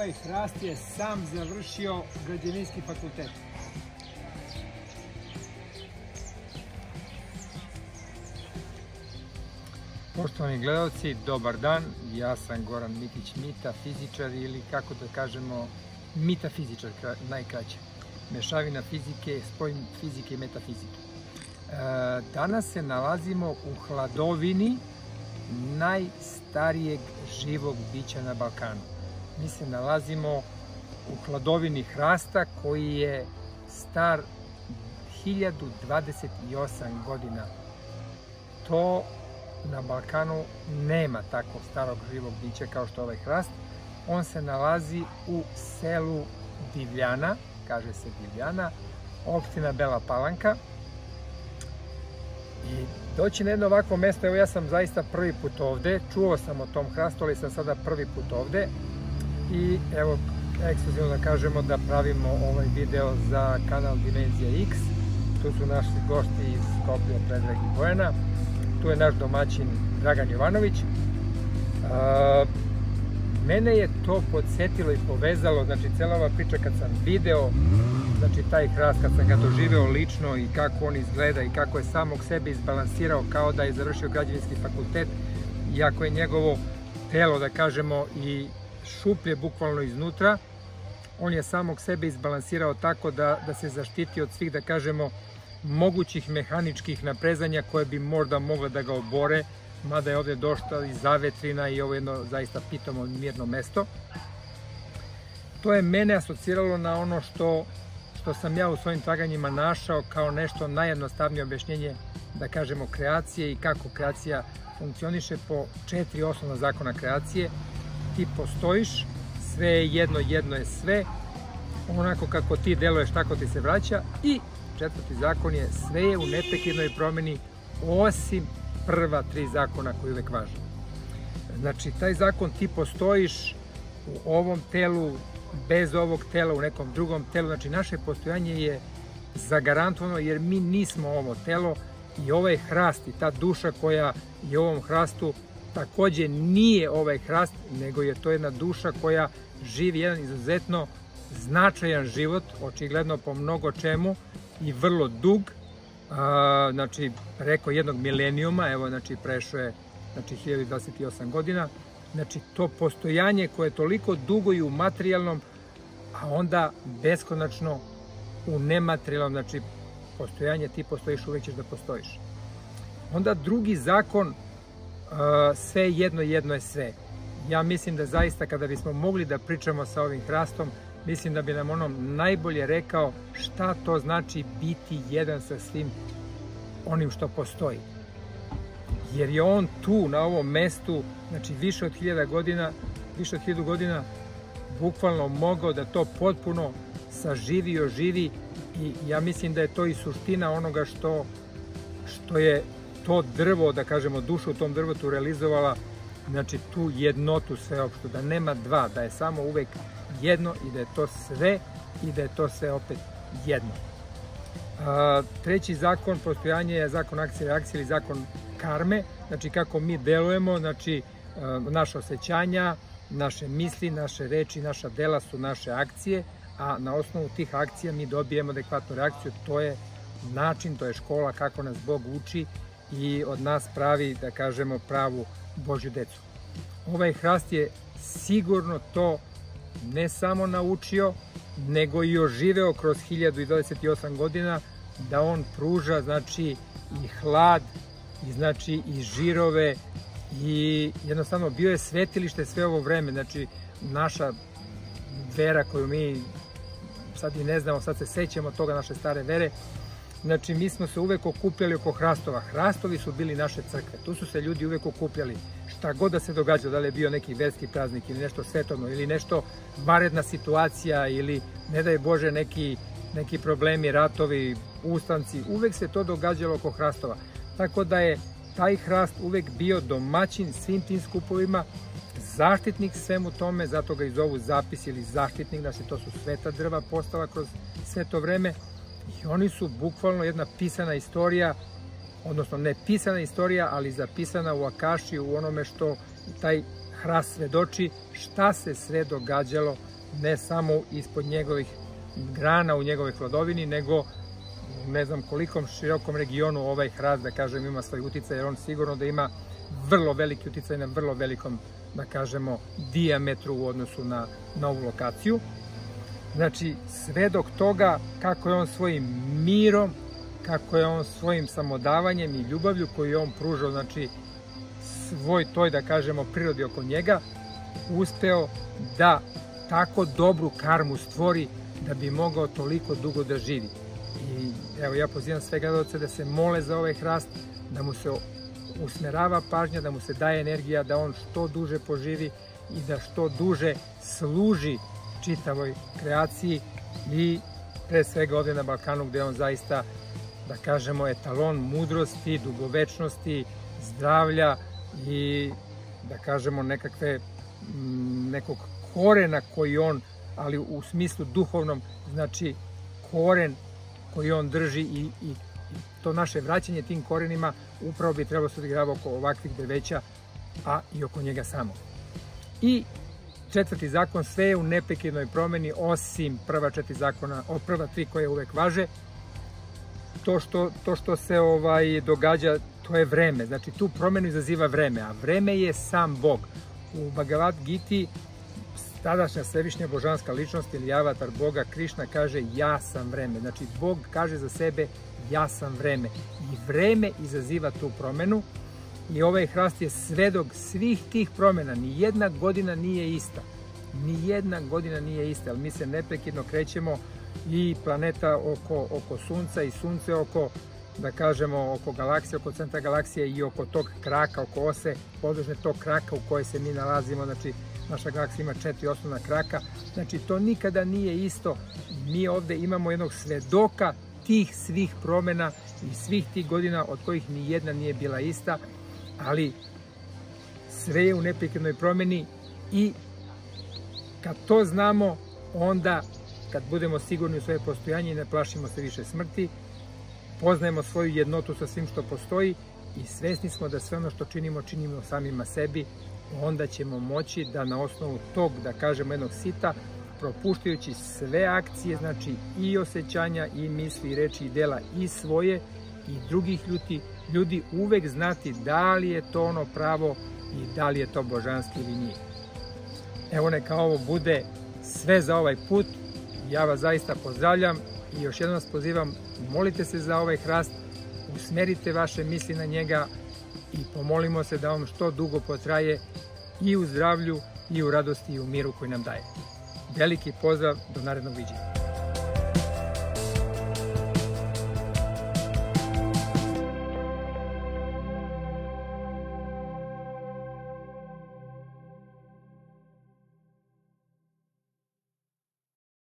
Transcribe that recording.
ovaj hrast je sam završio građevinski fakultet. Poštovani gledalci, dobar dan. Ja sam Goran Mitić, Mita, fizičar ili kako da kažemo Mita fizičar, najkraće. Mešavina fizike, spoj fizike i metafizike. Danas se nalazimo u hladovini najstarijeg živog bića na Balkanu. Mi se nalazimo u hladovini hrasta koji je star 1028 godina. To na Balkanu nema tako starog živog bića kao što je ovaj hrast. On se nalazi u selu Divljana, kaže se Divljana, opština Bela Palanka. I doći na jedno ovakvo mesto, evo ja sam zaista prvi put ovde, čuo sam o tom hrastu, ali sam sada prvi put ovde. I evo, ekskluzivno da kažemo da pravimo ovaj video za kanal Dimenzija X. Tu su naši gosti iz Skoplja, Predrag i Bojana. Tu je naš domaćin Dragan Jovanović. Mene je to podsjetilo i povezalo, znači cela ova priča kad sam video, znači taj hrast, kad sam ga doživeo lično i kako on izgleda i kako je samog sebe izbalansirao kao da je završio građevinski fakultet, iako je njegovo telo, da kažemo, i šuplje bukvalno iznutra, on je samog sebe izbalansirao tako da se zaštiti od svih, da kažemo, mogućih mehaničkih naprezanja koje bi možda mogle da ga obore, mada je ovdje došla i zavetrina i ovo jedno zaista pitamo mirno mesto. To je mene asociralo na ono što sam ja u svojim traganjima našao kao nešto najjednostavnije objašnjenje, da kažemo, kreacije i kako kreacija funkcioniše po 4 osnovna zakona kreacije. Ti postojiš, sve je jedno, jedno je sve, onako kako ti deluješ tako ti se vraća, i četvrti zakon je sve je u neprekidnoj promeni osim prva 3 zakona koji uvek važe. Znači, taj zakon ti postojiš u ovom telu, bez ovog tela, u nekom drugom telu. Znači, naše postojanje je zagarantovano jer mi nismo ovo telo i ovaj hrast i ta duša koja je u ovom hrastu takođe nije ovaj hrast, nego je to jedna duša koja živi jedan izuzetno značajan život, očigledno po mnogo čemu i vrlo dug, znači preko jednog milenijuma, evo, znači prešao je 1028 godina, znači to postojanje koje je toliko dugo i u materijalnom, a onda beskonačno u nematerijalnom, znači postojanje, ti postojiš, uvek ćeš da postojiš. Onda drugi zakon, sve jedno, jedno je sve. Ja mislim da zaista kada bismo mogli da pričamo sa ovim hrastom, mislim da bi nam onom najbolje rekao šta to znači biti jedan sa svim onim što postoji. Jer je on tu, na ovom mestu, znači više od 1000 godina, bukvalno mogao da to potpuno saživi, oživi, i ja mislim da je to i suština onoga što je to drvo, da kažemo, duša u tom drvetu realizovala, znači tu jednotu sveopštu, da nema dva, da je samo uvek jedno i da je to sve i da je to sve opet jedno. Treći zakon postojanja je zakon akcije i reakcije ili zakon karme, znači kako mi delujemo, znači naša osjećanja, naše misli, naše reči, naša dela su naše akcije, a na osnovu tih akcija mi dobijemo adekvatnu reakciju. To je način, to je škola kako nas Bog uči i od nas pravi, da kažemo, pravu Božju decu. Ovaj hrast je sigurno to ne samo naučio, nego i oživeo kroz 1028 godina, da on pruža, znači, i hlad, i znači i žirove, i jednostavno bio je svetilište sve ovo vreme. Znači, naša vera koju mi sad i ne znamo, sad se sećamo toga, naše stare vere, znači mi smo se uvek okupljali oko hrastova. Hrastovi su bili naše crkve, tu su se ljudi uvek okupljali. Šta god da se događa, da li je bio neki verski praznik ili nešto svetovno ili nešto vanredna situacija ili ne daj Bože neki problemi, ratovi, ustanci, uvek se to događalo oko hrastova. Tako da je taj hrast uvek bio domaćin svim tim skupovima, zaštitnik svemu tome, zato ga i zovu zapis ili zaštitnik, znači to su sveta drva postala kroz sve to vreme, i oni su bukvalno jedna pisana istorija, odnosno ne pisana istorija, ali zapisana u Akašiju, u onome što taj hrast svedoči, šta se sve događalo ne samo ispod njegovih grana u njegovoj hlodovini, nego u ne znam kolikom širokom regionu ovaj hrast, da kažem, ima svoj uticaj, jer on sigurno da ima vrlo veliki uticaj na vrlo velikom, da kažemo, dijametru u odnosu na ovu lokaciju. Znači, svedok toga kako je on svojim mirom, kako je on svojim samodavanjem i ljubavlju koju je on pružao, znači, svoj toj, da kažemo, prirodi oko njega, uspeo da tako dobru karmu stvori da bi mogao toliko dugo da živi. I evo, ja pozivam sve gledalce da se mole za ovaj hrast, da mu se usmerava pažnja, da mu se daje energija, da on što duže poživi i da što duže služi čitavoj kreaciji i pre svega ovdje na Balkanu gde on zaista, da kažemo, etalon mudrosti, dugovečnosti, zdravlja i, da kažemo, nekog korena koji on, ali u smislu duhovnom, znači koren koji on drži i to naše vraćanje tim korenima upravo bi trebalo se odigrava oko ovakvih drveća, a i oko njega samo. I četvrti zakon, sve je u neprekidnoj promeni osim prva 4 zakona, prva 3 koje uvek važe. To što se događa, to je vreme, znači tu promenu izaziva vreme, a vreme je sam Bog. U Bhagavad Giti tadašnja svevišnja božanska ličnost ili avatar Boga Krišna kaže ja sam vreme, znači Bog kaže za sebe ja sam vreme i vreme izaziva tu promenu i ovaj hrast je svedok svih tih promena, ni jedna godina nije ista, ali mi se neprekidno krećemo i planeta oko Sunca i Sunce oko, da kažemo, oko galaksije, oko centra galaksije i oko tog kraka, oko ose podružne tog kraka u kojoj se mi nalazimo, znači naša galaksija ima 4 osnovna kraka, znači to nikada nije isto. Mi ovde imamo jednog svedoka tih svih promena i svih tih godina od kojih ni jedna nije bila ista, ali sve je u neprekidnoj promeni i kad to znamo, onda kad budemo sigurni u svoje postojanje i ne plašimo se više smrti, poznajemo svoju jednotu sa svim što postoji i svesni smo da sve ono što činimo, činimo samima sebi, onda ćemo moći da na osnovu tog, da kažemo, jednog sita, propuštajući sve akcije, znači i osjećanja, i misli, i reči, i dela, i svoje, i drugih ljudi uvek znati da li je to ono pravo i da li je to božanski ili nije. Evo, neka ovo bude sve za ovaj put. Ja vas zaista pozdravljam i još jednom vas pozivam, molite se za ovaj hrast, usmerite vaše misli na njega i pomolimo se da on što dugo potraje i u zdravlju, i u radosti, i u miru koji nam daje. Veliki pozdrav, do narednog viđenja.